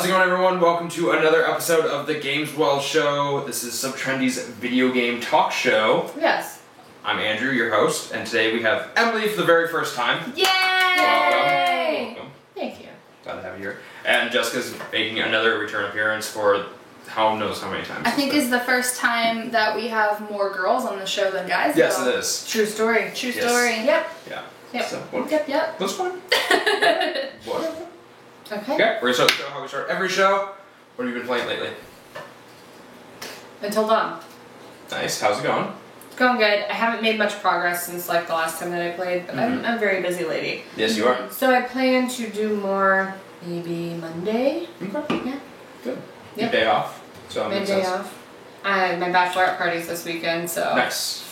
How's it going, everyone? Welcome to another episode of the Gameswell Show. This is Subtrendy's video game talk show. Yes. I'm Andrew, your host, and today we have Emily for the very first time. Yay! Welcome. Thank you. Glad to have you here. And Jessica's making another return appearance for who knows how many times. I think it's the first time that we have more girls on the show than guys. Yes, though. it is. True story. True Yes. story. Yep. Yeah. Yep. So, what? Yep. That's fine. Whatever. Okay. Okay, we're gonna start the show how we start every show. What have you been playing lately? Until dawn. Nice. How's it going? It's going good. I haven't made much progress since like the last time that I played, but I'm a very busy lady. Yes, you are. So I plan to do more maybe Monday. Okay. Yeah. Good. Yep. Your day off. So that My makes day sense. off. My bachelorette party's this weekend, so Nice.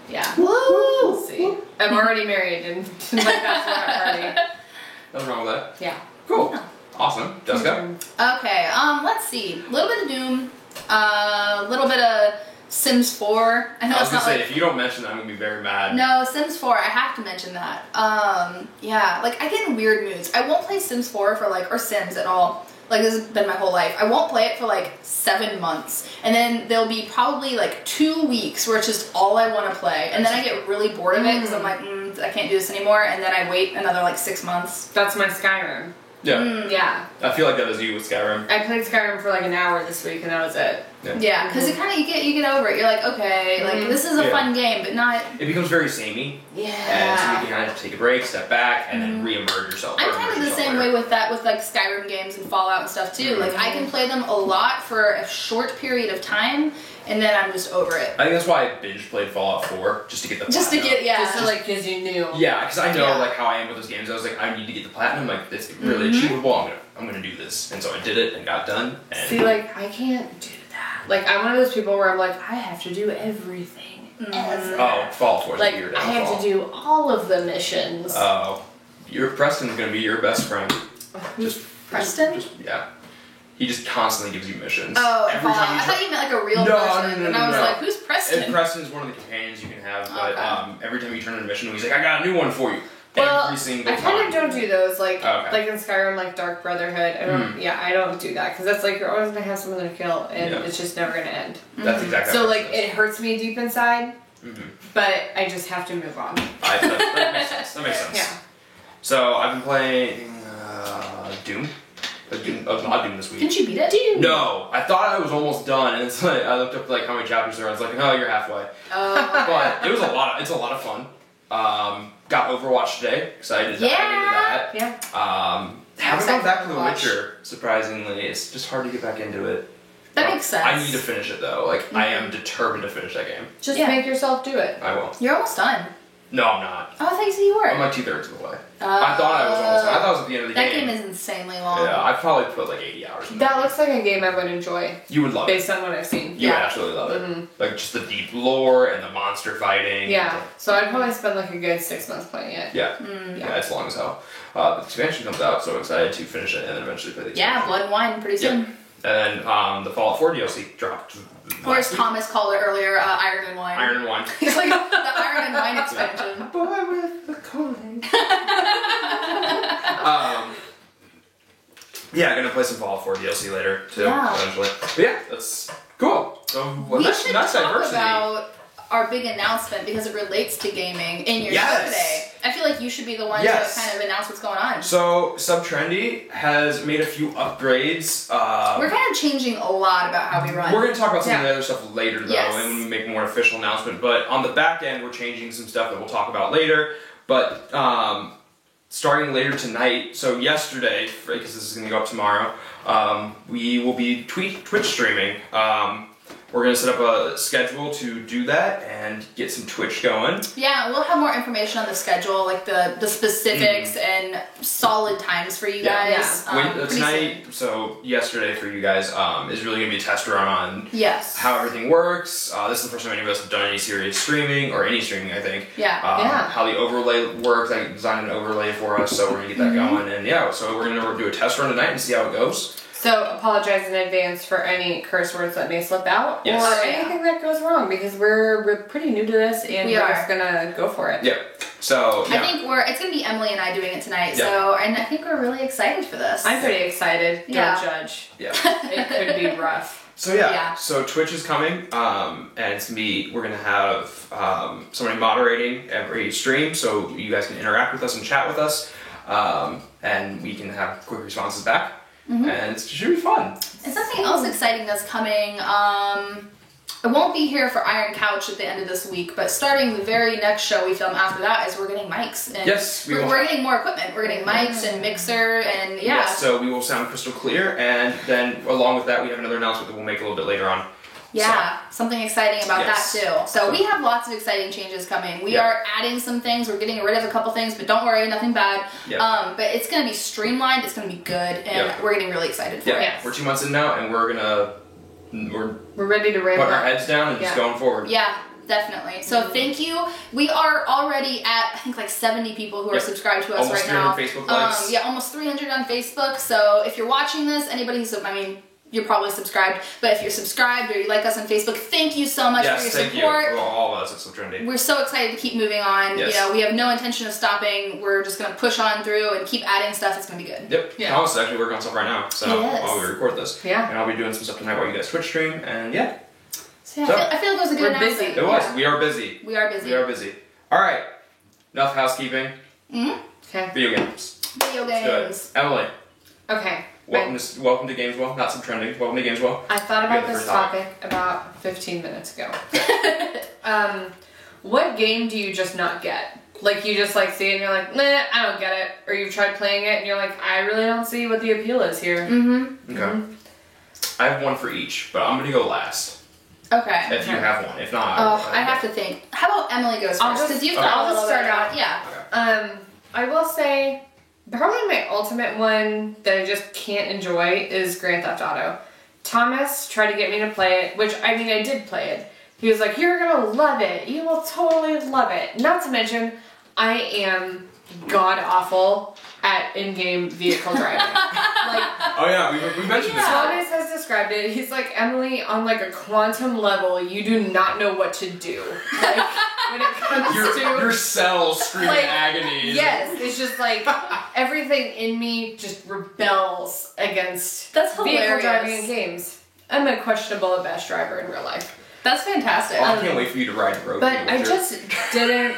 yeah. Woo! We'll see. I'm already married and my bachelorette party. Nothing wrong with that. Yeah. Cool. Awesome. Jessica? Okay. Let's see. A little bit of Doom. A little bit of Sims 4. I know I was it's gonna not say, like. if you don't mention that, I'm gonna be very mad. No, Sims 4. I have to mention that. Yeah. Like I get in weird moods. I won't play Sims 4 for or Sims at all. Like this has been my whole life. I won't play it for 7 months, and then there'll be probably 2 weeks where it's just all I want to play, and then I get really bored of it because I'm like, I can't do this anymore, and then I wait another 6 months. That's my Skyrim. Yeah. Yeah. I feel like that is you with Skyrim. I played Skyrim for an hour this week and that was it. Yeah, because you get over it. You're like, okay, this is a fun game, but not. It becomes very samey. And so you Yeah. can kind of take a break, step back, and then re-emerge yourself. I'm or kind of immerse the same yourself way with that with Skyrim games and Fallout and stuff too. I can play them a lot for a short period of time, and then I'm just over it. I think that's why I binge played Fallout 4, just to get the Just to platinum. get yeah. Just to because you knew. Yeah, because I know Yeah. how I am with those games. I was like, I need to get the platinum. It's really achievable. I'm gonna do this, and so I did it and got done. And See, I can't do that. I'm one of those people where I'm like, I have to do everything. oh, Fallout 4 is your I downfall. have to do all of the missions. Oh, Preston's gonna be your best friend. Just Preston? Yeah. He just constantly gives you missions. Oh, Every Fallout. time you I try- thought you meant a real No, person, no, and I was no. like, who's Preston? And Preston's one of the companions you can have, but Okay. every time you turn in a mission, he's like, I got a new one for you. Well, every single I time. kind of don't do those, Okay. in Skyrim, Dark Brotherhood. I don't, I don't do that, because that's you're always going to have someone to kill, and Yeah. it's just never going to end. That's exactly So, how it is. it hurts me deep inside, but I just have to move on. That makes sense. That makes sense. Yeah. So, I've been playing Doom. Not Doom this week. Didn't you beat it? No, I thought I was almost done, and it's I looked up how many chapters there are. I was like, oh, you're halfway. Oh. But it was it's a lot of fun. Got Overwatch today. Excited to dive into that. Yeah. Haven't gone back to The Overwatch. Witcher. Surprisingly, it's just hard to get back into it. That makes sense. I need to finish it though. I am determined to finish that game. Just Yeah. make yourself do it. I will. You're almost done. No, I'm not. Oh, I thought you said you were. I'm 2/3 of the way. I thought I was almost done. I thought I was at the end of the That game. game is insanely long. Yeah, I probably put 80 hours in That looks like a game I would enjoy, You would love it. based on what I've seen. You would Yeah. absolutely love it. Just the deep lore and the monster fighting. Yeah. So I'd probably spend a good 6 months playing it. Yeah. Yeah, it's long as hell. The expansion comes out, so I'm excited to finish it and then eventually play the expansion. Yeah, Blood and Wine pretty soon. Yeah. And then the Fallout 4 DLC dropped. Or as Thomas called it earlier, Iron and Wine. Iron and Wine. He's like, the Iron and Wine expansion. Boy with the coin. Yeah, I'm gonna play some Fallout 4 DLC later too, Yeah. eventually. But yeah, that's cool. We That's should nice talk diversity. about our big announcement because it relates to gaming in your show Yes. today. I feel like you should be the one Yes. to kind of announce what's going on. So, Subtrendy has made a few upgrades. We're kind of changing a lot about how we run. We're going to talk about some of the other stuff later, though, Yes. and when we make a more official announcement. But on the back end, we're changing some stuff that we'll talk about later. But starting later tonight, so yesterday, because this is going to go up tomorrow, we will be Twitch streaming. We're going to set up a schedule to do that and get some Twitch going. Yeah, we'll have more information on the schedule, like the specifics and solid times for you Yeah. guys. Pretty Tonight, soon. so yesterday for you guys, is really going to be a test run on Yes. how everything works. This is the first time any of us have done any serious streaming, or any streaming, I think. Yeah. How the overlay works. I designed an overlay for us, so we're going to get that going. And yeah, so we're going to do a test run tonight and see how it goes. So apologize in advance for any curse words that may slip out Yes. or anything that goes wrong because we're pretty new to this and We we're are. just gonna go for it. Yeah. So yeah. I think it's gonna be Emily and I doing it tonight. Yeah. So, and I think we're really excited for this. I'm pretty excited. Yeah. Don't judge. Yeah. It could be rough. So yeah. Yeah. So Twitch is coming, and it's we're gonna have somebody moderating every stream, so you guys can interact with us and chat with us, and we can have quick responses back, and it should be fun. And something else exciting that's coming. I won't be here for Iron Couch at the end of this week, but starting the very next show we film after that is we're getting mics. And Yes, we will. we're getting more equipment. We're getting mics and mixer and yeah. Yes, so we will sound crystal clear, and then along with that, we have another announcement that we'll make a little bit later on. Yeah, something exciting about Yes. that too. So we have lots of exciting changes coming. We Yeah. are adding some things. We're getting rid of a couple things, but don't worry, nothing bad. Yeah. But it's gonna be streamlined. It's gonna be good, and Yeah. we're getting really excited for Yeah, it. Yes. we're 2 months in now, and we're We're ready to ramp putting our up. heads down and just Yeah. going forward. Yeah, definitely. So thank you. We are already at I think like 70 people who are Yep. subscribed to us Almost right now. 300 Facebook likes. Yeah, almost 300 on Facebook. So if you're watching this, anybody who's you're probably subscribed, but if you're subscribed or you like us on Facebook, thank you so much Yes, for your thank support. you for all of us. It's so trendy. We're so excited to keep moving on. Yes. You know, we have no intention of stopping. We're just gonna push on through and keep adding stuff. It's gonna be good. Yep. Yeah. Thomas is actually working on stuff right now, so Yes. while we record this. Yeah. And I'll be doing some stuff tonight while you guys Twitch stream, and yeah. So, yeah, So, I feel like it was a good we're announcement. busy. It was. Yeah. We are busy. We are busy. We are busy. Alright. Enough housekeeping. Okay. Video games. Video Let's do games. it. Emily, Okay. welcome to Gameswell. Not some trending. Welcome to Gameswell. I thought You get about the this first topic. topic about 15 minutes ago. What game do you just not get? Like you just like see it and you're like, nah, I don't get it. Or you've tried playing it and you're like, I really don't see what the appeal is here. Okay. I have one for each, but I'm gonna go last. Okay. If you have one. If not, Oh, I have to think. How about Emily goes I'll first? just- Because you've okay. got a I'll just little start bit out. Yeah. I will say probably my ultimate one that I just can't enjoy is Grand Theft Auto. Thomas tried to get me to play it, which I mean I did play it. He was like, "You're gonna love it. You will totally love it." Not to mention, I am god awful at in-game vehicle driving. Like Oh yeah, we mentioned this. Thomas has described it. He's like, Emily, on like a quantum level, you do not know what to do. Like when it comes to Your cells scream like, agony. yes, it's just like everything in me just rebels against That's vehicle hilarious. driving in games. I'm a questionable at best driver in real life, That's fantastic. Oh, I can't wait for you to ride Roku. but with I your- just didn't.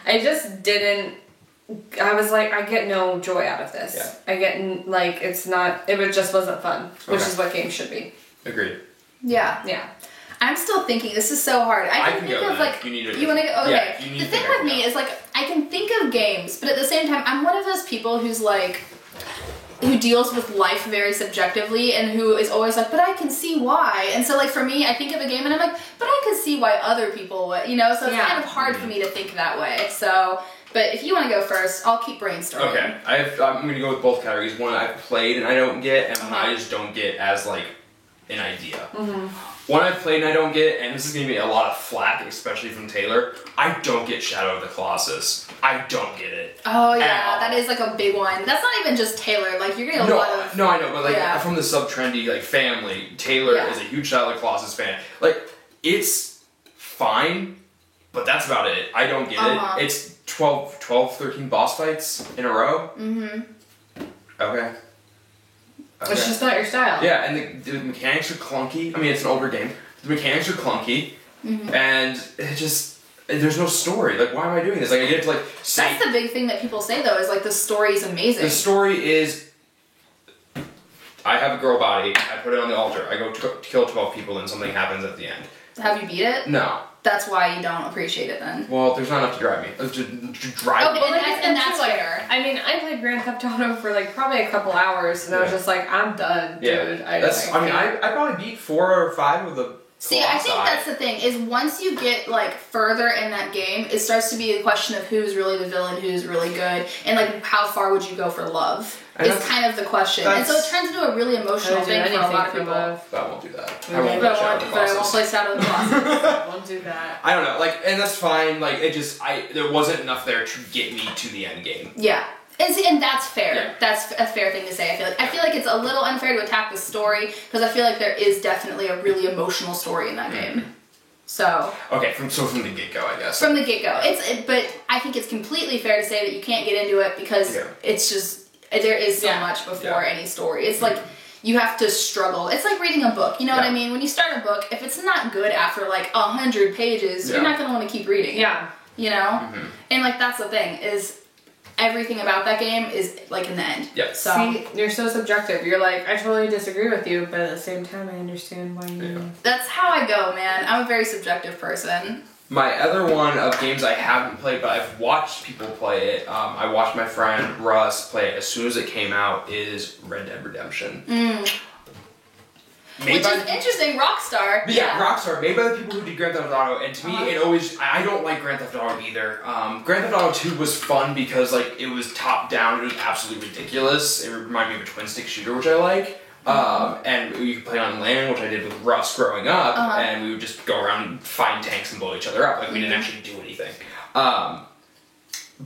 I just didn't. I was like, I get no joy out of this. Yeah. I get like it's not. It just wasn't fun, which Okay. is what games should be. Agreed. Yeah. Yeah. I'm still thinking. This is so hard. I can can think go of then. like. You need to- You want to go? Okay. Yeah, you need The to thing think with I me can is like I can think of games, but at the same time, I'm one of those people who's like. Who deals with life very subjectively and who is always like, but I can see why. And so, like, for me, I think of a game and I'm like, but I can see why other people would, you know? So it's Yeah. kind of hard for me to think that way. So, but if you want to go first, I'll keep brainstorming. Okay, I'm gonna go with both categories. One I've played and I don't get, and one Uh-huh. I just don't get as like an idea. One I've played and I don't get, and this is gonna be a lot of flack, especially from Taylor. I don't get Shadow of the Colossus. I don't get it. Oh, At yeah, all. that is like a big one. That's not even just Taylor. Like, you're getting a lot of. No, I know, but like Yeah. from the sub trendy like family, Taylor Yeah. is a huge Shadow of the Colossus fan. Like it's fine, but that's about it. I don't get Uh-huh. it. It's 13 boss fights in a row. Okay. It's just not your style. Yeah, and the mechanics are clunky. I mean, it's an older game. The mechanics are clunky, and it just there's no story. Like, why am I doing this? Like, I get to like say That's the big thing that people say, though, is like the story's amazing. the story is. I have a girl body. I put it on the altar. I go kill 12 people, and something happens at the end. Have you beat it? No. That's why you don't appreciate it then. Well, there's not enough to drive me. To drive Okay. me. And that's too, like, fair. I mean, I played Grand Theft Auto for like probably a couple hours, and I was Yeah. just like, I'm done, Yeah. dude. I probably beat 4 or 5 of the. See, I think that's the thing, is once you get, like, further in that game, it starts to be a question of who's really the villain, who's really good, and, like, how far would you go for love, And is that's- kind of the question. And so it that's- turns into a really emotional thing for a lot of people. I won't do that. Okay. I won't But play Shadow of the I won't Colossus. play Shadow of the Colossus. Won't do that. I don't know, like, and that's fine. Like, it just, there wasn't enough there to get me to the end game. Yeah. And see, and that's fair. Yeah. That's a fair thing to say. I feel like it's a little unfair to attack the story, because I feel like there is definitely a really emotional story in that game. So Okay, from the get-go, I guess. from the get-go, but I think it's completely fair to say that you can't get into it because it's just there is so much before any story. It's like you have to struggle. It's like reading a book. You know what I mean? When you start a book, if it's not good after like 100 pages, you're not gonna want to keep reading. Yeah. You know, and like that's the thing is. Everything about that game is like in the end. Yep. So See, you're so subjective. You're like, I totally disagree with you, but at the same time, I understand why you. that's how I go, man. I'm a very subjective person. My other one of games I haven't played, but I've watched people play it. I watched my friend Russ play it as soon as it came out. Is Red Dead Redemption. Which is interesting, Rockstar. Yeah, Rockstar, made by the people who did Grand Theft Auto, and to me, it always, I don't like Grand Theft Auto either. Grand Theft Auto 2 was fun because, like, it was top down, it was absolutely ridiculous. It reminded me of a twin-stick shooter, which I like. And you could play on land, which I did with Russ growing up, and we would just go around and find tanks and blow each other up, like, we didn't actually do anything.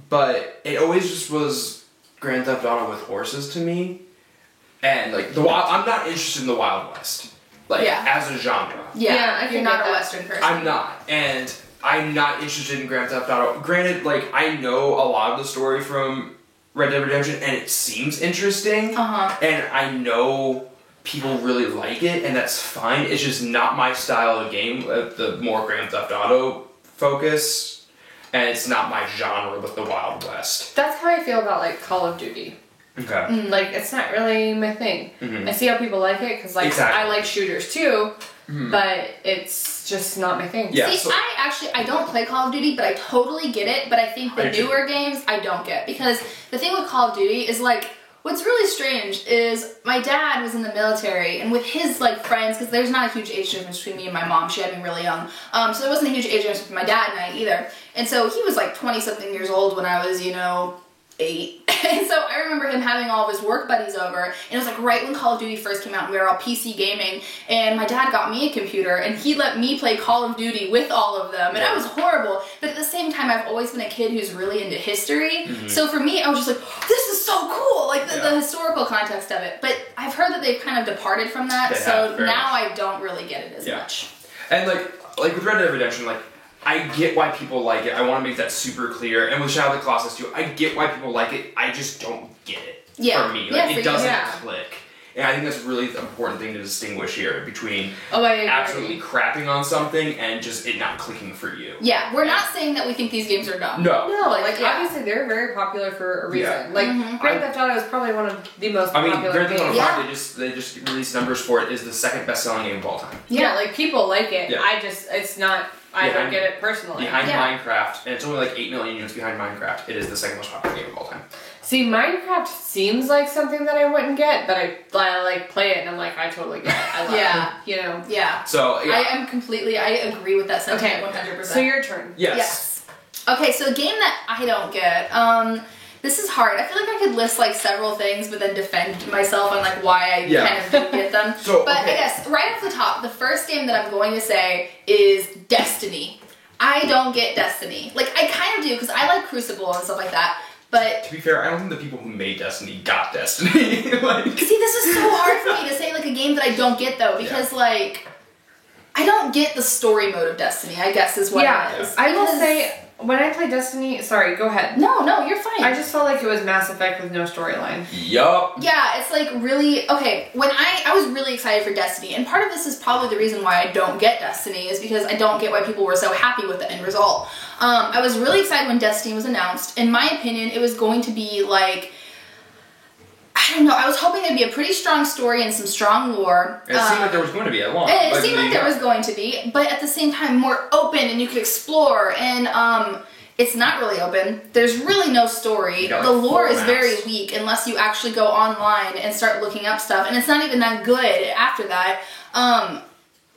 But it always just was Grand Theft Auto with horses to me. And like I'm not interested in the Wild West, like as a genre. Yeah, I you're not a Western person. I'm not, and I'm not interested in Grand Theft Auto. Granted, like I know a lot of the story from Red Dead Redemption, and it seems interesting, and I know people really like it, and that's fine. It's just not my style of game. The more Grand Theft Auto focus, and it's not my genre with the Wild West. That's how I feel about like Call of Duty. Okay. Like it's not really my thing. I see how people like it because like I like shooters too, but it's just not my thing. Yeah. See, I don't play Call of Duty, but I totally get it. But I think the newer games I don't get because the thing with Call of Duty is like what's really strange is my dad was in the military and with his like friends because there's not a huge age difference between me and my mom. She had me really young, so there wasn't a huge age difference between my dad and I either. And so he was like 20-something years old when I was 8. And so I remember him having all of his work buddies over, and it was like right when Call of Duty first came out, and we were all PC gaming, and my dad got me a computer, and he let me play Call of Duty with all of them, and I was horrible, but at the same time, I've always been a kid who's really into history, so for me, I was just like, this is so cool, like the historical context of it, but I've heard that they've kind of departed from that, so now I don't really get it as much. And like with Red Dead Redemption, like, I get why people like it. I want to make that super clear. And with Shadow of the Colossus too, I get why people like it. I just don't get it. For me. Like, it doesn't click. And I think that's really the important thing to distinguish here between absolutely crapping on something and just it not clicking for you. Yeah, we're not saying that we think these games are dumb. No. No, like obviously they're very popular for a reason. Like Grand Theft Auto is probably one of the most popular Grand Theft Auto 5, games. they just released numbers for it, is the second best-selling game of all time. Yeah, like people like it. Yeah. It's not, I don't get it personally. Behind Minecraft, and it's only like 8 million units behind Minecraft, it is the second most popular game of all time. See, Minecraft seems like something that I wouldn't get, but I like play it and I'm like, I totally get it. I love it. You know? Yeah. So, I agree with that sentiment 100%. So your turn. Yes. Okay, so a game that I don't get, this is hard. I feel like I could list like several things, but then defend myself on like why I kind of don't get them. I guess right off the top, the first game that I'm going to say is Destiny. I don't get Destiny. Like I kind of do because I like Crucible and stuff like that. But to be fair, I don't think the people who made Destiny got Destiny. Like, see, this is so hard for me to say like a game that I don't get though because like I don't get the story mode of Destiny. I guess is what it is. I will say. When I play Destiny, sorry, go ahead. No, you're fine. I just felt like it was Mass Effect with no storyline. Yup. Yeah, it's like really, okay, when I was really excited for Destiny, and part of this is probably the reason why I don't get Destiny, is because I don't get why people were so happy with the end result. I was really excited when Destiny was announced. In my opinion, it was going to be like, I don't know, I was hoping there'd be a pretty strong story and some strong lore. It seemed like there was going to be a lot. It seemed like there was going to be, but at the same time more open and you could explore, and it's not really open. There's really no story. Like the lore is maps. very weak unless you actually go online and start looking up stuff, and it's not even that good after that.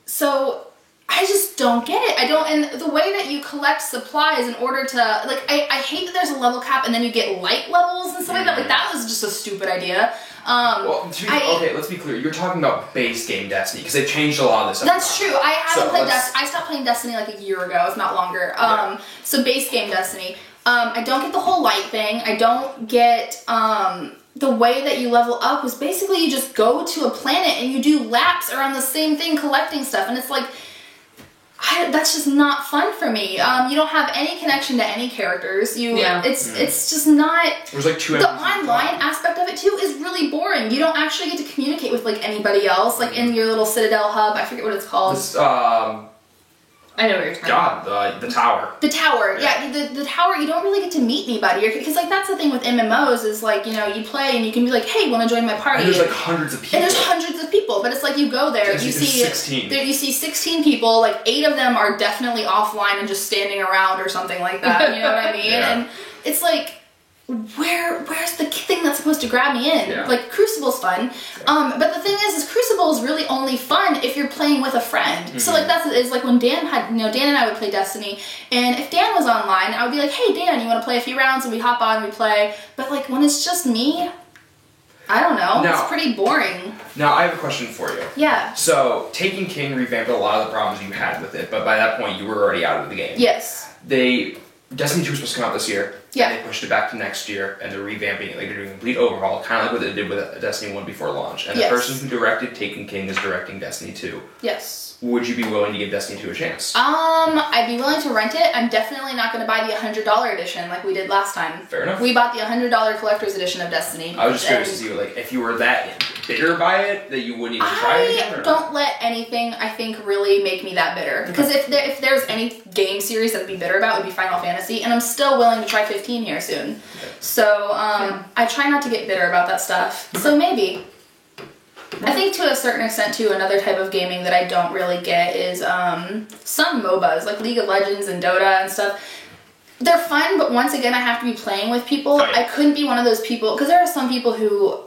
So I just don't get it. I don't, and the way that you collect supplies in order to, like, I hate that there's a level cap and then you get light levels and stuff like that. Like, that was just a stupid idea. Okay, let's be clear. You're talking about base game Destiny, because they've changed a lot of this stuff. That's true. I haven't played Destiny. I stopped playing Destiny like a year ago, if not longer. So base game Destiny. I don't get the whole light thing. I don't get, the way that you level up was basically you just go to a planet and you do laps around the same thing collecting stuff, and it's like, that's just not fun for me. You don't have any connection to any characters. It's just not. There's like 2 The episodes. online aspect of it too is really boring. You don't actually get to communicate with like anybody else, like in your little Citadel hub. I forget what it's called. This, I know what you're talking about. the tower. The tower, yeah. The tower, you don't really get to meet anybody. Because, like, that's the thing with MMOs is, like, you know, you play and you can be like, hey, want to join my party? And there's, like, hundreds of people. And there's hundreds of people. But it's like you go there, you see 16. You see 16 people, like, 8 of them are definitely offline and just standing around or something like that. You know what I mean? Yeah. And it's like, where's the thing that's supposed to grab me in? Yeah. Like, Crucible's fun. But the thing is Crucible is really only fun if you're playing with a friend. So, like, it's like when Dan and I would play Destiny, and if Dan was online, I would be like, hey, Dan, you want to play a few rounds? And we'd hop on, we'd play. But, like, when it's just me, I don't know. Now, it's pretty boring. Now, I have a question for you. Yeah. So, Taken King revamped a lot of the problems you had with it, but by that point, you were already out of the game. Yes. Destiny 2 was supposed to come out this year. Yeah. And they pushed it back to next year, and they're revamping it. Like, they're doing a complete overhaul, kind of like what they did with Destiny 1 before launch. And Yes. the person who directed Taken King is directing Destiny 2. Yes. Would you be willing to give Destiny 2 a chance? I'd be willing to rent it. I'm definitely not going to buy the $100 edition like we did last time. Fair enough. We bought the $100 collector's edition of Destiny. I was just curious to see, like, if you were that bitter by it, that you wouldn't even try it again, or I not? don't let anything, I think, really make me that bitter. Because if there's any game series that I'd be bitter about, it would be Final Fantasy, and I'm still willing to try 15 here soon. Okay. So, I try not to get bitter about that stuff. So maybe. I think to a certain extent, too, another type of gaming that I don't really get is some MOBAs, like League of Legends and Dota and stuff. They're fun, but once again, I have to be playing with people. Oh, yeah. I couldn't be one of those people, because there are some people who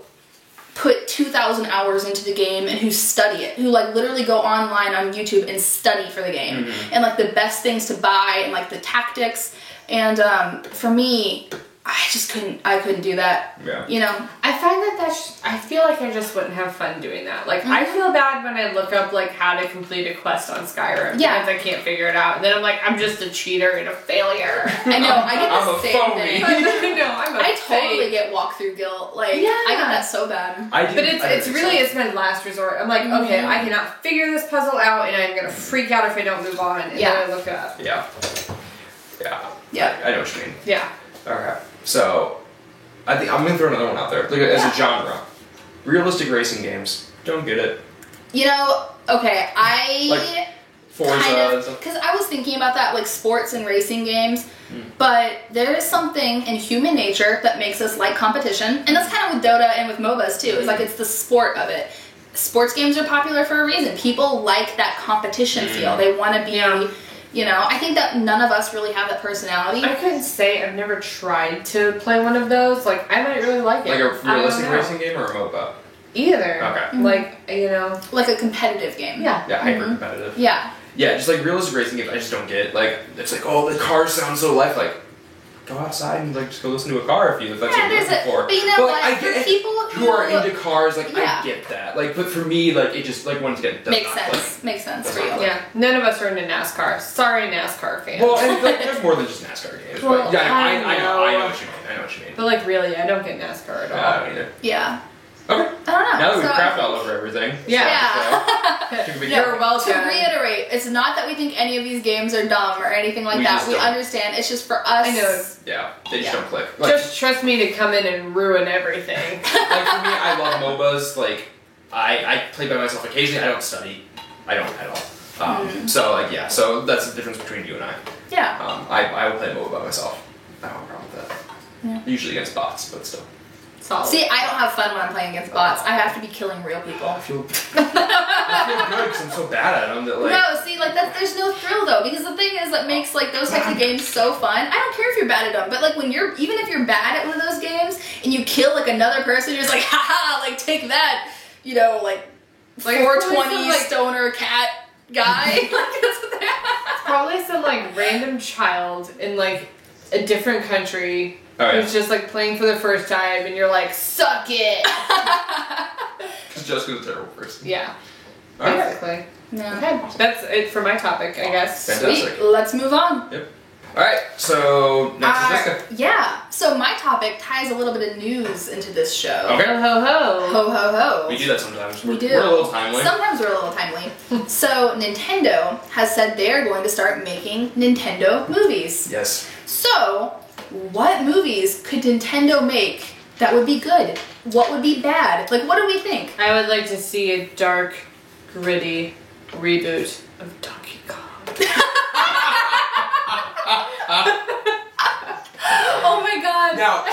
put 2,000 hours into the game and who study it, who like literally go online on YouTube and study for the game, and like the best things to buy and like the tactics. And for me, I couldn't do that. Yeah. You know? I find I feel like I just wouldn't have fun doing that. Like, I feel bad when I look up, like, how to complete a quest on Skyrim. Yeah. Because I can't figure it out. And then I'm like, I'm just a cheater and a failure. I know, I get I'm the a same phony. thing. No, I'm a I totally fake. get walkthrough guilt. Like, Yeah. I get that so bad. I do, But I it's think really, so. it's my last resort. I'm like, okay, I cannot figure this puzzle out, and I'm gonna freak out if I don't move on. And Yeah. then I look it up. Yeah. Yeah. Yeah. I know what you mean. Yeah. Okay. So, I think I'm gonna throw another one out there. Like, as a genre, realistic racing games. Don't get it. You know, okay, Like, Forza kind and of, stuff. because I was thinking about that, like sports and racing games, but there is something in human nature that makes us like competition, and that's kind of with Dota and with MOBAs too. It's like it's the sport of it. Sports games are popular for a reason. People like that competition feel. They want to be, you know. I think that none of us really have that personality. I couldn't say I've never tried to play one of those. Like, I might really like it. Like a I don't realistic know. racing game or a MOBA? Either. Okay. Like, you know. Like a competitive game. Yeah. Yeah, hyper competitive. Yeah. Yeah, just like realistic racing games, I just don't get. Like, it's like, oh, the cars sound so lifelike. Go outside and like just go listen to a car if that's Yeah, what you're there's looking for. but you know But, what? like, I For get people who are into cars, like Yeah. I get that. Like, but for me, like it just like once again does makes not click. sense. Makes sense for Does not you. Yeah. None of us are into NASCAR. Sorry, NASCAR fans. Well, and like, there's more than just NASCAR games. Well, but yeah, I know I what you know. mean. I know what you mean. But, like, really, I don't get NASCAR at all. I don't either. Yeah. Okay. I don't know. Now that we've So I crapped think- all over everything. Yeah. Take a big Yeah, You're welcome. To reiterate, it's not that we think any of these games are dumb or anything like We that. just We don't. understand. It's just for us. I know. Yeah, they just Yeah. don't click. Like, Just trust me to come in and ruin everything. like for me, I love MOBAs. Like, I play by myself occasionally. I don't study. I don't at all. So like yeah, so that's the difference between you and I. Yeah. I will play MOBA by myself. I don't have a problem with that. Yeah. Usually against bots, but still. Solid. See, I don't have fun when I'm playing against bots. I have to be killing real people. I feel good because I'm so bad at them that like. No, see, like there's no thrill though, because the thing is that makes like those types of games so fun. I don't care if you're bad at them, but like when even if you're bad at one of those games and you kill like another person, you're just like, haha, like take that, you know, like 420 like- stoner cat guy. Like that's what Probably some, like, random child in, like, a different country Oh, yeah. who's just, like, playing for the first time, and you're like, suck it! Just because a terrible person. Yeah, Alright. basically. No. Okay, that's it for my topic, I guess. Fantastic. Sweet. Let's move on. Yep. All right, so next is Jessica. Yeah. So my topic ties a little bit of news into this show. Okay. Ho ho ho. Ho ho ho. We do that sometimes. We do. We're a little timely. Sometimes we're a little timely. So Nintendo has said they're going to start making Nintendo movies. Yes. So, what movies could Nintendo make that would be good? What would be bad? Like, what do we think? I would like to see a dark, gritty reboot of Donkey Kong. Oh my god. Now,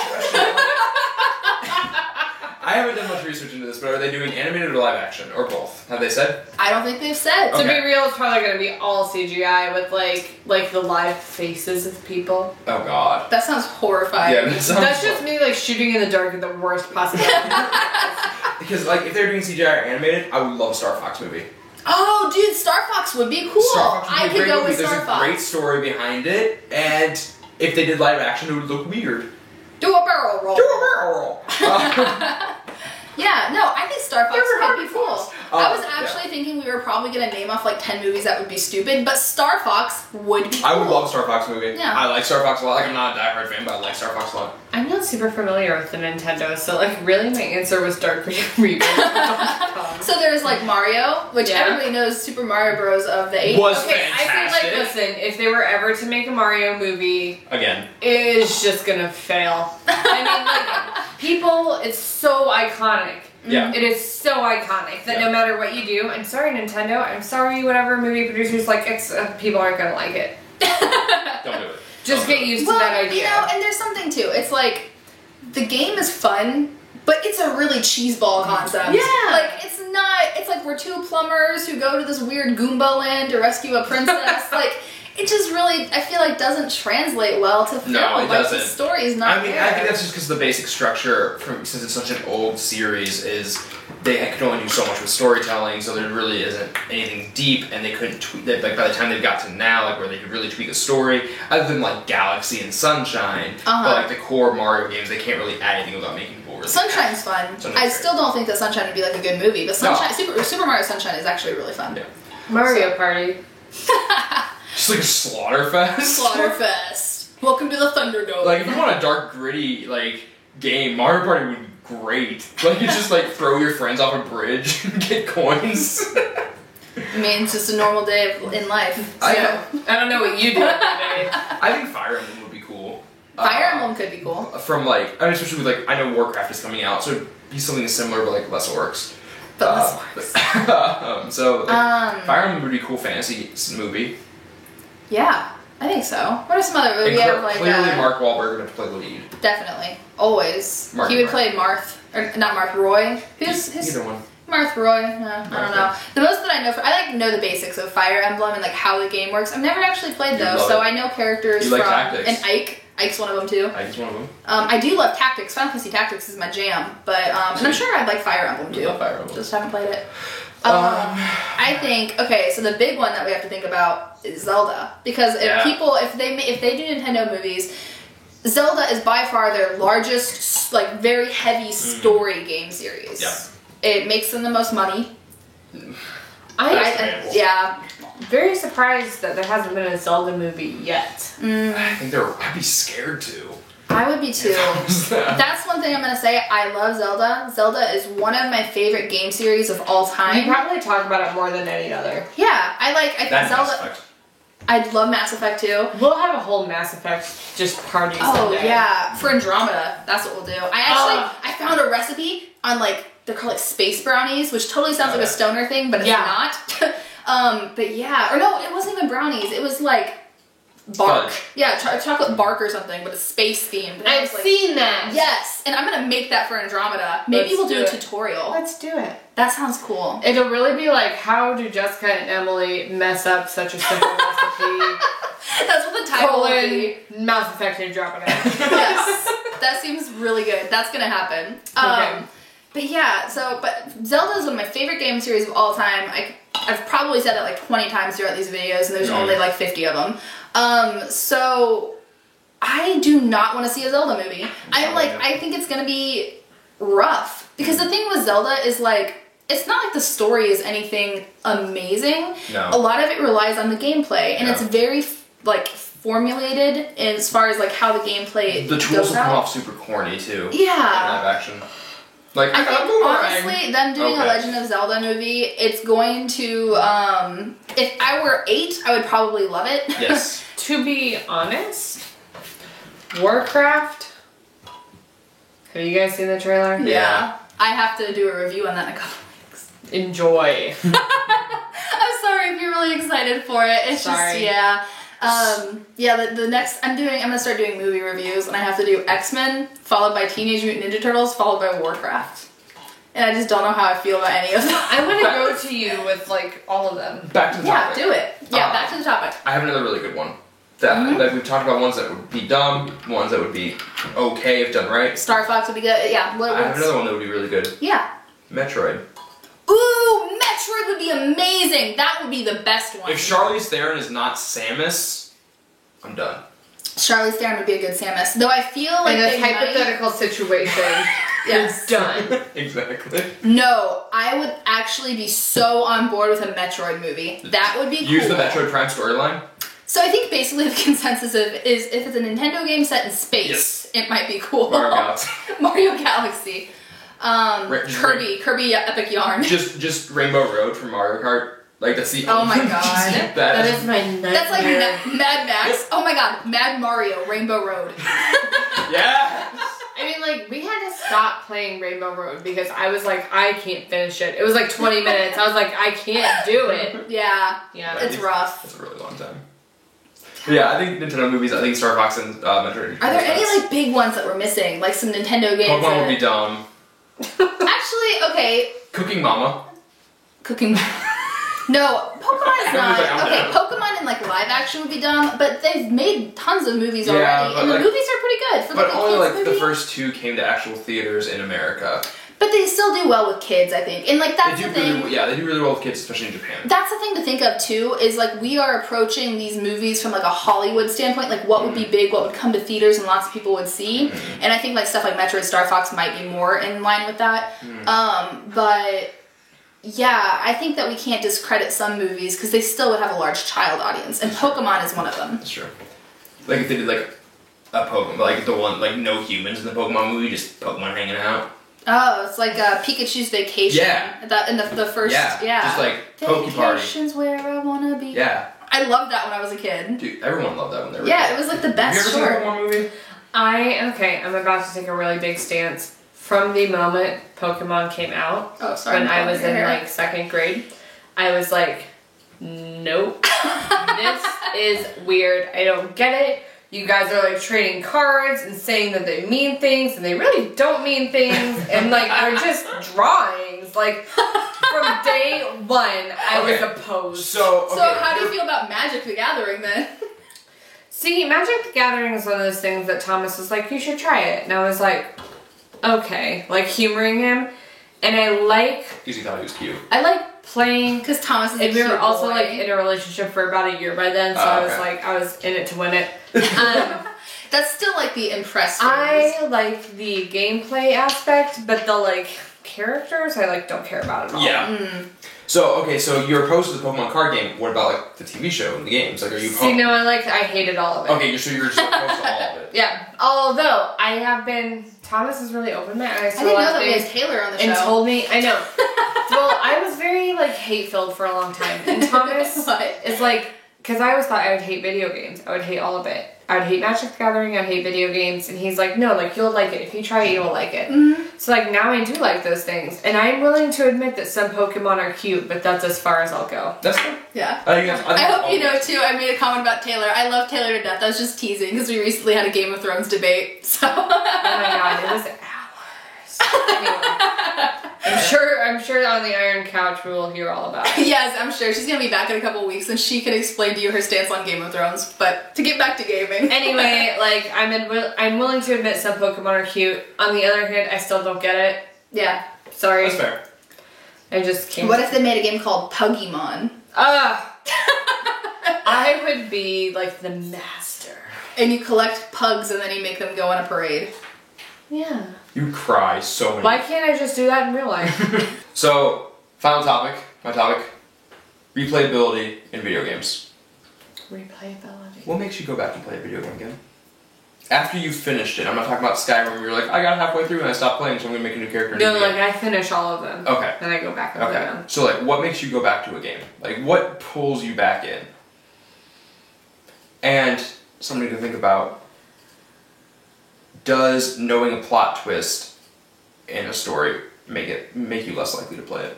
I haven't done much research into this, but are they doing animated or live action or both? Have they said? I don't think they've said. To Okay. be real, it's probably gonna be all CGI with like the live faces of people. Oh God. That sounds horrifying. Yeah, that sounds That's just me like shooting in the dark at the worst possible time. because like if they're doing CGI or animated, I would love a Star Fox movie. Oh, dude, Star Fox would be cool. Star Fox would be I a could great go movie. with There's Star a Fox. great story behind it, and if they did live action, it would look weird. Do a barrel roll. Do a barrel roll. Yeah, no, I think Star Fox Never could heard be of cool. Fox. I was Yeah. actually thinking we were probably gonna name off like 10 movies that would be stupid, but Star Fox would be cool. I would love a Star Fox movie. Yeah. I like Star Fox a lot. Like I'm not a diehard fan, but I like Star Fox a lot. I'm not super familiar with the Nintendo, so like really my answer was dark, gritty reboot of Donkey Kong. So there's like Mario, which Yeah. everybody knows Super Mario Bros. Of the 80s. Was Okay, I fantastic. think like listen, if they were ever to make a Mario movie, Again. it is just gonna fail. I mean, like people, it's so iconic. Yeah. It is so iconic that Yeah. no matter what you do, I'm sorry Nintendo, I'm sorry whatever movie producers like, people aren't gonna like it. Don't do it. Just Don't get do it. used Well, to that idea. you know, and there's something too. It's like the game is fun, but it's a really cheeseball concept. Yeah. Like it's not. It's like we're two plumbers who go to this weird Goomba land to rescue a princess. Like it just really, I feel like doesn't translate well to film. No, it like doesn't. the story is not I mean, there. I think that's just because the basic structure, since it's such an old series, is they could only do so much with storytelling, so there really isn't anything deep, and they couldn't tweak that. Like by the time they've got to now, like where they could really tweak a story, other than like Galaxy and Sunshine, but like the core Mario games, they can't really add anything without making people really. Sunshine's fun. Sunshine's I great. still don't think that Sunshine would be like a good movie, but Sunshine, Super Mario Sunshine is actually really fun. Yeah. Mario Party. Just like a Slaughterfest. Slaughterfest. Welcome to the Thunderdome. Like if you want a dark, gritty like game, Mario Party would be great. Like you just like throw your friends off a bridge and get coins. I mean, it's just a normal day in life. So. I I don't know what you do every day. I think Fire Emblem would be cool. Fire Emblem could be cool. From like, I mean, especially with like, I know Warcraft is coming out, so it'd be something similar, but like less orcs. But less orcs. So like, Fire Emblem would be a cool fantasy movie. Yeah, I think so. What are some other movies? We have like clearly Mark Wahlberg would have to play the lead. definitely, always. Mark he would Roy. play Marth, or not Marth Roy. Who's Either one. Marth Roy? I don't know. The most that I know, I like know the basics of Fire Emblem and like how the game works. I've never actually played You those, love so it. I know characters You like from tactics. and Ike. Ike's one of them too. I just one of them. I do love Tactics. Final Fantasy Tactics is my jam, but and I'm sure I'd like Fire Emblem too. I love Fire Emblem. Just haven't played it. I think okay. So the big one that we have to think about is Zelda, because if Yeah. if they do Nintendo movies, Zelda is by far their largest, like very heavy story game series. Yeah. It makes them the most money. Understandable. Yeah. Very surprised that there hasn't been a Zelda movie yet. I think I'd be scared to. I would be too. That's one thing I'm gonna say. I love Zelda. Zelda is one of my favorite game series of all You time. probably talk about it more than any other. Yeah, I think That Zelda. Mass Effect. I love Mass Effect too. We'll have a whole Mass Effect just party Oh someday. yeah, for Andromeda, that's what we'll do. I found a recipe on like they're called like space brownies, which totally sounds like a stoner thing, but it's Yeah. not. But yeah, or no, it wasn't even brownies. It was like bark. Fudge. Yeah, chocolate bark or something, but it's space themed. And I I've was like, seen that. yes, and I'm gonna make that for Andromeda. Maybe Let's we'll do do a it. tutorial. Let's do it. That sounds cool. It'll really be like, how do Jessica and Emily mess up such a simple recipe? That's what the title will be. Mass Effect Andromeda. Yes, that seems really good. That's gonna happen. Okay. But yeah, but Zelda is one of my favorite game series of all time. I've probably said that like 20 times throughout these videos, and there's only like 50 of them. So I do not want to see a Zelda movie. I think it's gonna be rough, because the thing with Zelda is like, it's not like the story is anything amazing. No. A lot of it relies on the gameplay, and Yeah. it's very like formulated as far as like how the gameplay The tools goes will come out. off super corny too. In Yeah. live action. Like I got a think boomerang. honestly, them doing a Okay. Legend of Zelda movie, it's going to. If I were 8, I would probably love it. Yes. To be honest, Warcraft. Have you guys seen the trailer? Yeah. I have to do a review on that in a couple weeks. Enjoy. I'm sorry if you're really excited for it. It's Sorry. just the next I'm gonna start doing movie reviews, and I have to do X-Men, followed by Teenage Mutant Ninja Turtles, followed by Warcraft. And I just don't know how I feel about any of them. I want to go to you with like all of them. Back to the Yeah, topic. do it. Yeah, back to the topic. I have another really good one. That like we've talked about ones that would be dumb, ones that would be okay if done right. Star Fox would be good. Yeah. I have another one that would be really good. Yeah. Metroid. Ooh, Metroid would be amazing. That would be the best one. If Charlize Theron is not Samus, I'm done. Charlize Theron would be a good Samus. Though I feel like In they this might- hypothetical situation, Yes. you're done. Exactly. No, I would actually be so on board with a Metroid movie. That would be cool. Use the Metroid Prime storyline. So I think basically the consensus is if it's a Nintendo game set in space, Yes. it might be cool. Mario Galaxy. Mario Galaxy. Just Kirby Epic Yarn. Just Rainbow Road from Mario Kart. Like that's the Oh my God. That is my nightmare. That's like Mad Max. Oh my God, Mad Mario Rainbow Road. Yeah. I mean, like, we had to stop playing Rainbow Road because I was like, I can't finish it. It was like 20 minutes. I was like, I can't do it. Yeah, Yeah. it's rough. That's a really long time. But yeah, I think Nintendo movies. I think Star Fox and Metroid. Are there any like big ones that we're missing? Like some Nintendo games? Pokemon would that- be dumb. Actually, okay, Cooking Mama. Cooking. No, Pokemon is not. Like, I'm Okay, down. Pokemon in like live action would be dumb, but they've made tons of movies Yeah, already, but, and the like- movies are pretty good. For But like a only kids like the movie. first two came to actual theaters in America. But they still do well with kids, I think, and like that's They the do thing. really, yeah, they do really well with kids, especially in Japan. That's the thing to think of too, is like we are approaching these movies from like a Hollywood standpoint, like what would be big, what would come to theaters and lots of people would see. And I think like stuff like Metroid Star Fox might be more in line with that. But yeah, I think that we can't discredit some movies because they still would have a large child audience, and Pokemon is one of them. That's true. Like if they did like a Pokemon, like the one like no humans in the Pokemon movie, just Pokemon hanging out. Oh, it's like Pikachu's Vacation. Yeah. That in the first. Yeah, Yeah. just like Poke Party. Vacation's where I wanna be. Yeah, I loved that when I was a kid. dude, everyone loved that when they were. Yeah, it was like the Have best you ever seen a short. Pokemon movie? I'm about to take a really big stance. From the moment Pokemon came out, Oh, sorry. when I'm I was pulling in your hair. like second grade, I was like, nope. This is weird. I don't get it. You guys are like trading cards and saying that they mean things and they really don't mean things and like they're just drawings. Like from day one, I was Okay. opposed. So okay. So how do you feel about Magic the Gathering then? See, Magic the Gathering is one of those things that Thomas was like, you should try it. And I was like, okay. Like humoring him. And I like Because he thought he was cute. playing. Because Thomas is a And we were cute also boy. like in a relationship for about a year by then, so Oh, I was okay. like, I was in it to win it. That's still like the impressed phase. I like the gameplay aspect, but the like characters I like don't care about at all. Yeah. So okay, so you're opposed to the Pokemon card game. What about like the TV show and the games? Like, are you? See, no, I hated all of it. Okay, so you're just opposed to all of it. Yeah. Although I have been, Thomas has really opened my eyes to I didn't a lot know of that we had things Taylor on the and show. told me. I know. Well, I was very like hate filled for a long time, and Thomas What? is like, because I always thought I would hate video games. I would hate all of it. I would hate Magic the Gathering. I'd hate video games, and he's like, no, like you'll like it if you try it, you'll like it. So like now I do like those things, and I'm willing to admit that some Pokemon are cute, but that's as far as I'll go. That's fine. Yeah. I think that's. I think hope you know that's too. I made a comment about Taylor. I love Taylor to death. I was just teasing because we recently had a Game of Thrones debate. So. Oh my god, it was hours. Anyway, I'm sure on the Iron Couch we will hear all about it. Yes, I'm sure she's gonna be back in a couple weeks and she can explain to you her stance on Game of Thrones. But to get back to gaming. Anyway, like I'm willing to admit some Pokemon are cute. On the other hand, I still don't get it. Yeah. Sorry, That's fair. I just can't. What if they made a game called Pugimon? I would be like the master. And you collect pugs and then you make them go on a parade. Yeah. You cry so many. Why can't I just do that in real life? So, final topic. My topic: replayability in video games. Replayability. What makes you go back and play a video game again? After you finished it, I'm not talking about Skyrim. You're like, I got halfway through and I stopped playing, so I'm gonna make a new character. No, like I finish all of them. Okay. And I go back and play them. So like, what makes you go back to a game? Like, what pulls you back in? And something to think about. Does knowing a plot twist in a story make you less likely to play it?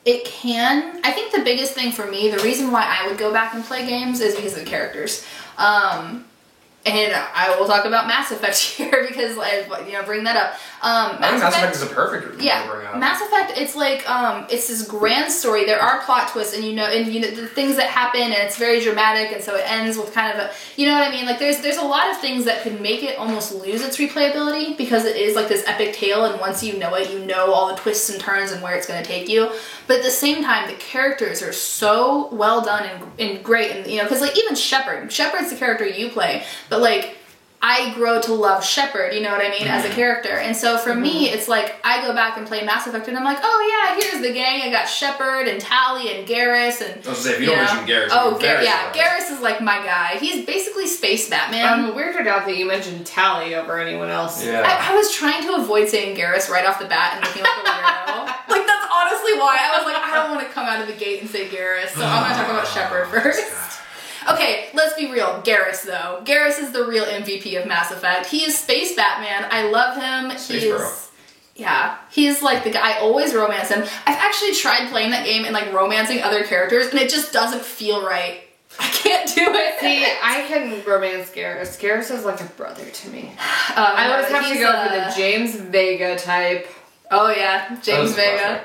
It can. I think the biggest thing for me, the reason why I would go back and play games is because of the characters. And I will talk about Mass Effect here because, bring that up. I think Mass Effect is a perfect reason to bring up. Mass Effect, it's like, it's this grand story. There are plot twists and the things that happen and it's very dramatic and so it ends with kind of a, you know what I mean? Like there's a lot of things that could make it almost lose its replayability because it is like this epic tale and once you know it, you know all the twists and turns and where it's going to take you. But at the same time, the characters are so well done and great and, because like even Shepard's the character you play, but like, I grow to love Shepard, you know what I mean, as a character. And so for me, it's like, I go back and play Mass Effect and I'm like, oh yeah, here's the gang. I got Shepard and Tali and Garrus and... I was gonna say, if you don't mention Garrus... Oh, Garrus is like my guy. He's basically Space Batman. I'm weirded out that you mentioned Tali over anyone else. Yeah. I was trying to avoid saying Garrus right off the bat and looking like a weirdo. Like, that's honestly why. I was like, I don't want to come out of the gate and say Garrus, so I'm gonna talk about Shepard first. Okay, let's be real. Garrus, though. Garrus is the real MVP of Mass Effect. He is Space Batman. I love him. He's like the guy. I always romance him. I've actually tried playing that game and like romancing other characters, and it just doesn't feel right. I can't do it. See, I can romance Garrus. Garrus is like a brother to me. I always have to go for the James Vega type. Oh yeah, James Vega.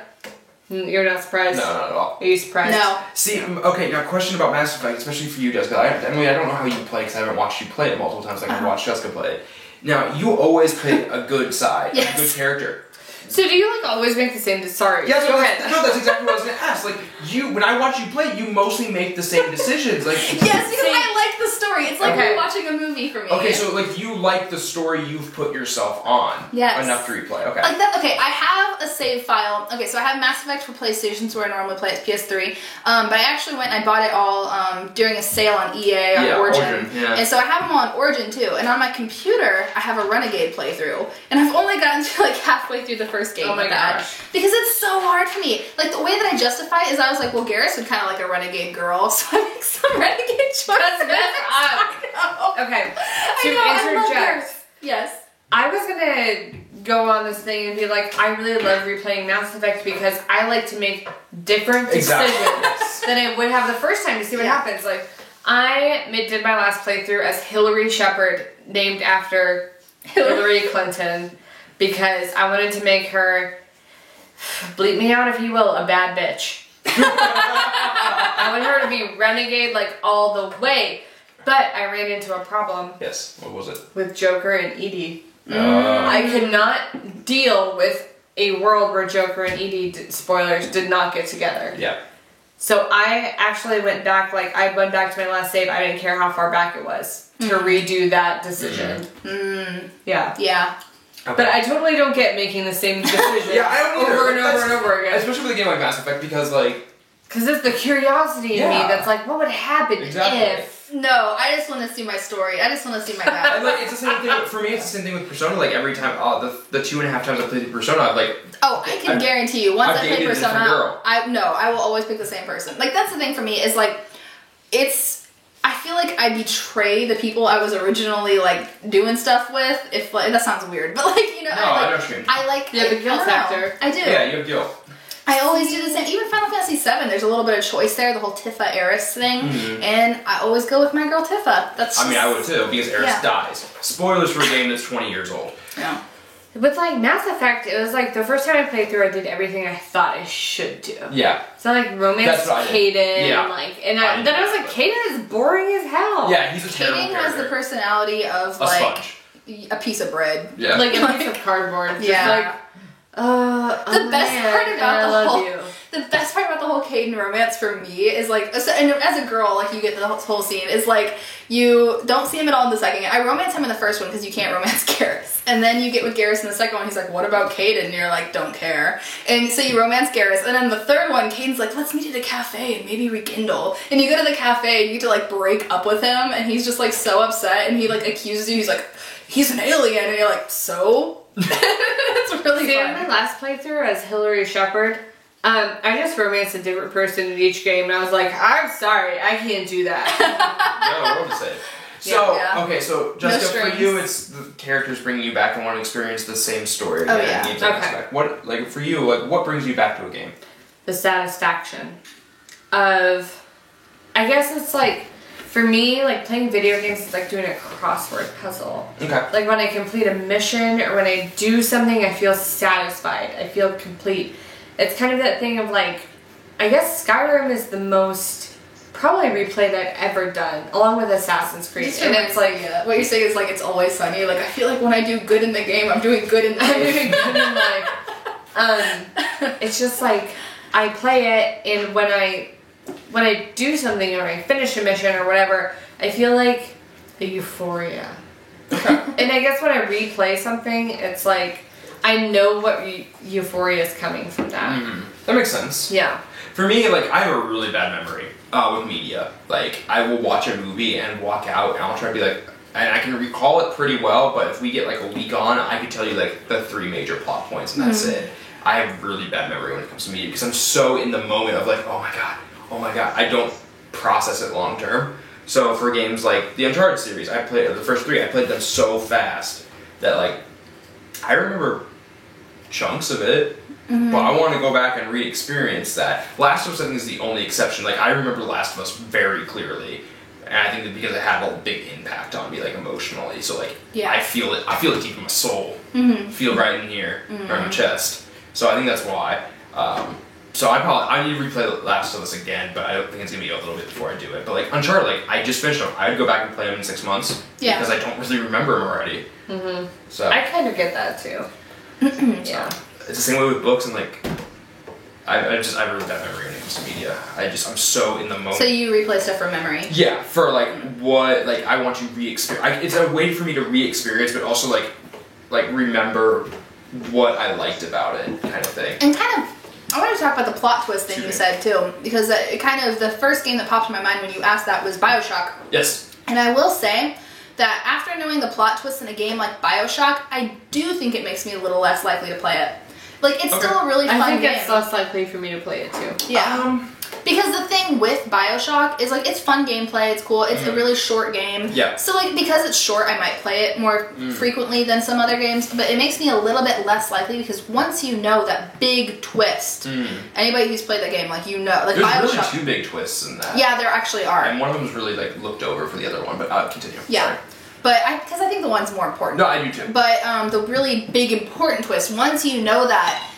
You're not surprised? No, not at all. Are you surprised? No. See, okay, now question about Mass Effect, especially for you, Jessica. I don't know how you play because I haven't watched you play it multiple times like I've watched Jessica play it. Now, you always pick a good side, a good character. So do you like always make the same... Sorry, yeah, go ahead. No, that's exactly what I was going to ask. Like, when I watch you play, you mostly make the same decisions. Like, yes, because I like the story. It's like you're watching a movie for me. Okay, so like you like the story you've put yourself on enough to replay. Okay. Like that. Okay, I have a save file. Okay, so I have Mass Effect for PlayStation, so I normally play it PS3. But I actually went and I bought it all during a sale on EA on Origin. And so I have them all on Origin too. And on my computer, I have a Renegade playthrough, and I've only gotten to like halfway through the first game. Oh my gosh. Because it's so hard for me. Like, the way that I justify it is I was like, well, Garrus would kind of like a renegade girl, so I make some renegade choices. Okay, I interject. Yes. I was gonna go on this thing and be like, I really love replaying Mass Effect because I like to make different decisions than I would have the first time to see what happens. Like, I did my last playthrough as Hillary Shepard, named after Hillary Clinton, because I wanted to make her, bleep me out if you will, a bad bitch. I wanted her to be renegade like all the way. But I ran into a problem. Yes, what was it? With Joker and Edie. I could not deal with a world where Joker and Edie, spoilers, did not get together. Yeah. So I actually went back to my last save. I didn't care how far back it was to redo that decision. Yeah. Yeah. Okay. But I totally don't get making the same decision I don't either. over and over and over again. Especially with a game like Mass Effect because Because it's the curiosity in me that's like, what would happen if... No, I just want to see my story. I just want to see my guy. And it's the same thing for me. It's the same thing with Persona. Like every time, the 2.5 times I played Persona, I can guarantee you. Once I play Persona, girl. I will always pick the same person. Like that's the thing for me is like, I feel like I betray the people I was originally like doing stuff with. If like, that sounds weird, but like No, I know what you mean. I like the guilt factor. I do. Yeah, you have guilt. I always do the same. Even Final Fantasy VII, there's a little bit of choice there, the whole Tifa Eris thing, and I always go with my girl Tifa. I would too, because Eris dies. Spoilers for a game that's 20 years old. Yeah. With like Mass Effect, it was like the first time I played through, I did everything I thought I should do. Yeah. So I like romance Kaidan, Yeah. then I was like, Kaidan is boring as hell. Yeah, he's a terrible Kaidan character. has the personality of a like sponge. a piece of bread. Yeah. Like a piece of cardboard. Just Yeah. like, The best part about the whole the best part about the whole Caden romance for me is like, and as a girl, like you get the whole scene is like you don't see him at all in the second. I romance him in the first one because you can't romance Garrus, and then you get with Garrus in the second one. He's like, "What about Caden?" And you're like, "Don't care." And so you romance Garrus, and then the third one, Caden's like, "Let's meet at a cafe and maybe rekindle." And you go to the cafe and you get to like break up with him, and he's just like so upset, and he like accuses you. He's like, "He's an alien," and you're like, "So." It's really See, fun. in my last playthrough as Hillary Shepard, I just romanced a different person in each game, and I was like, I'm sorry, I can't do that. No, what to say? So, Yeah. okay, so Jessica, for you, it's the characters bringing you back and want to experience the same story again. Oh, yeah. And the exact aspect. What, like, for you, like, what brings you back to a game? The satisfaction of, I guess it's like, for me, like playing video games is like doing a crossword puzzle. Okay. Like when I complete a mission or when I do something, I feel satisfied. I feel complete. It's kind of that thing of like, I guess Skyrim is the most probably replayed I've ever done, along with Assassin's Creed. And it's like, what you're saying is like it's always sunny. Like I feel like when I do good in the game, I'm doing good in the I'm doing game. good in life. It's just like I play it, and when I do something or I finish a mission or whatever, I feel like a euphoria. And I guess when I replay something, it's like I know what euphoria is coming from that. That makes sense. Yeah. For me, like, I have a really bad memory with media. Like, I will watch a movie and walk out, and I'll try to be like, and I can recall it pretty well, but if we get like a week on, I can tell you like the 3 major plot points, and that's it. I have really bad memory when it comes to media because I'm so in the moment of like, oh my god, I don't process it long term. So for games like the Uncharted series, I played the first 3. I played them so fast that like I remember chunks of it, but I want to go back and re-experience that. Last of Us, I think, is the only exception. Like I remember Last of Us very clearly, and I think that because it had a big impact on me, like emotionally. So like I feel it deep in my soul, feel right in here, right in my chest. So I think that's why. So I need to replay The Last of Us again, but I don't think it's gonna be a little bit before I do it. But like Uncharted, like I just finished them. I'd go back and play them in 6 months because I don't really remember them already. So I kind of get that too. Yeah. it's the same way with books and like I have really bad memory when it comes to media. I'm so in the moment. So you replay stuff from memory? Yeah, for like what like I want to re-experience. It's a way for me to re-experience, but also like remember what I liked about it, kind of thing. And kind of, I want to talk about the plot twist thing you said too, because it kind of, the first game that popped in my mind when you asked that was BioShock. Yes. And I will say that after knowing the plot twist in a game like BioShock, I do think it makes me a little less likely to play it. Like, it's still a really fun game. I think it's less likely for me to play it too. Yeah. Because the thing with BioShock is, like, it's fun gameplay, it's cool, it's a really short game. Yeah. So, like, because it's short, I might play it more frequently than some other games, but it makes me a little bit less likely because once you know that big twist, anybody who's played that game, like, you know, like, There's BioShock. really 2 big twists in that. Yeah, there actually are. And one of them was really, like, looked over for the other one, but I'll continue. Yeah. Sorry. But because I think the one's more important. No, I do too. But the really big important twist, once you know that,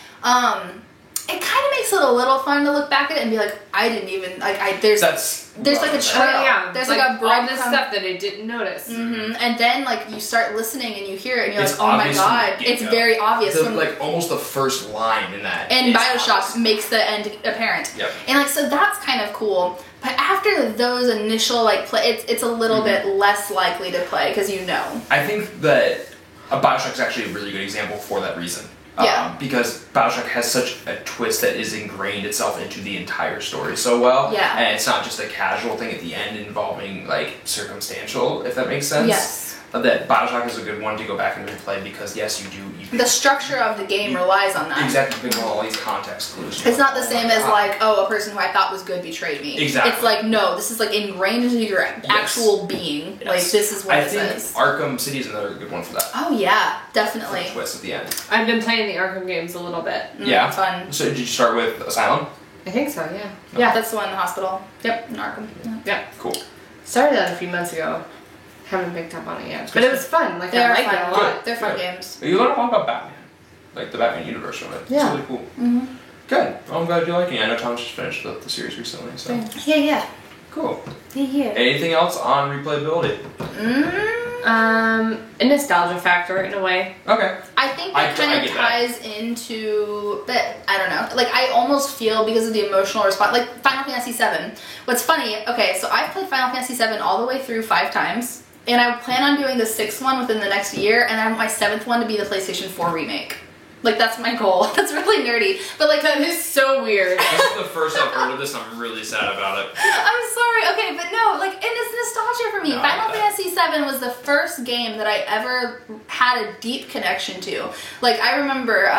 it kind of makes it a little fun to look back at it and be like, I didn't even like. There's like a trail. Oh, yeah. There's like a all breadcrumb. this stuff that I didn't notice. And then like you start listening and you hear it and you're It's like, oh my obvious from the god, it's get-go. very obvious. When, Like almost the first line in that. and is BioShock obvious. makes the end apparent. Yep. And like so that's kind of cool. But after those initial like play, it's a little bit less likely to play because you know. I think that BioShock is actually a really good example for that reason. Yeah. Because BioShock has such a twist that is ingrained itself into the entire story so well. Yeah. And it's not just a casual thing at the end involving like circumstantial, if that makes sense. Yes. That BioShock is a good one to go back and replay because yes, you do. The structure of the game relies on that. Exactly, you all these context clues. It's not the same as like, oh, a person who I thought was good betrayed me. Exactly. It's like, no, this is like ingrained into your actual being. Yes. Like, this is what I it think says. Arkham City is another good one for that. Oh yeah, For definitely. the twist at the end. I've been playing the Arkham games a little bit. Yeah. Fun. So did you start with Asylum? I think so, yeah. Yeah, that's the one in the hospital. Yep, in Arkham. Yeah. Yeah. Cool. Started that a few months ago. Haven't picked up on it yet. But it was fun. Like, They I are liked it a fun. lot. They're fun Good. games. You learn a lot about Batman. Like the Batman universe from it. Yeah. It's really cool. Good. Well, I'm glad you're liking it. I know Thomas just finished the series recently, so. Yeah, yeah. Cool. Yeah, yeah. Anything else on replayability? A nostalgia factor in a way. Okay. I think that kind of ties into that. I don't know. Like I almost feel because of the emotional response, like Final Fantasy VII. What's funny? Okay, so I've played Final Fantasy VII all the way through 5 times, and I plan on doing the 6th one within the next year, and I want my 7th one to be the PlayStation 4 remake. Like that's my goal. That's really nerdy, but like that is so weird. This is the first I've heard of this. I'm really sad about it. I'm sorry. Okay, but no, like, and it's nostalgia for me. No, Final Fantasy VII was the first game that I ever had a deep connection to. Like, I remember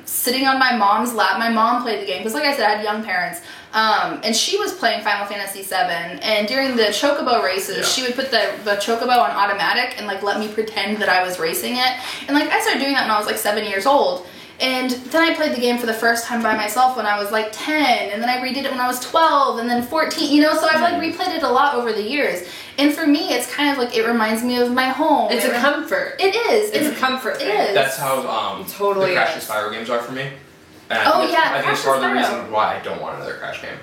sitting on my mom's lap. My mom played the game because, like I said, I had young parents. And she was playing Final Fantasy VII, and during the chocobo races, she would put the chocobo on automatic and like let me pretend that I was racing it. And like I started doing that when I was like 7 years old. And then I played the game for the first time by myself when I was like 10, and then I redid it when I was 12, and then 14, you know, so I've like replayed it a lot over the years. And for me, it's kind of like, it reminds me of my home. It's a comfort. It is. It's a comfort thing. It is. That's how totally the Crash and Spyro games are for me. And Oh, yeah, I think Crash it's part of the and Spyro. reason why I don't want another Crash game.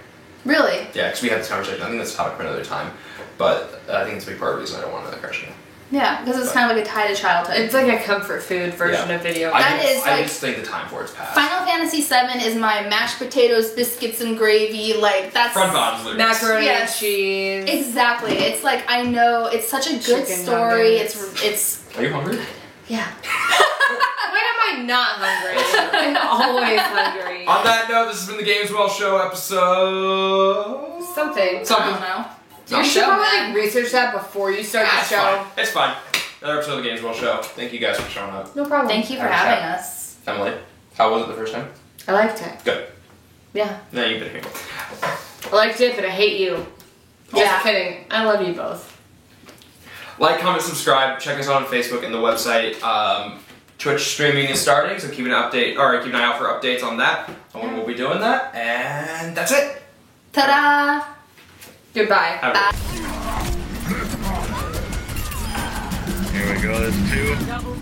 Really? Yeah, because we had this conversation. I think that's a topic for another time. But I think it's a big part of the reason I don't want another Crash game. Yeah, because it's kind of like a tie to childhood. It's like a comfort food version of video games. I just think the time for it's past. Final Fantasy VII is my mashed potatoes, biscuits, and gravy. Like that's Front bottoms, lyrics. Macaroni and cheese. Exactly. It's like I know it's such a good Chicken story. nuggets. It's Are you hungry? yeah. When am I not hungry? I'm always hungry. On that note, this has been the Games Well Show episode. Something. I don't know. It's your You should show, probably man. like, research that before you start the It's show. fine. It's fine. Another episode of the Games Well Show. Thank you guys for showing up. No problem. Thank you for Have a having chat. us. Emily, how was it the first time? I liked it. Good. Yeah. No, you've been here. I liked it, but I hate you. Just Yeah. kidding. I love you both. Like, comment, subscribe. Check us out on Facebook and the website. Twitch streaming is starting, so keep an eye out for updates on that. And when we'll be doing that. And that's it. Ta-da! Goodbye. Have a Bye. Here we go, there's 2.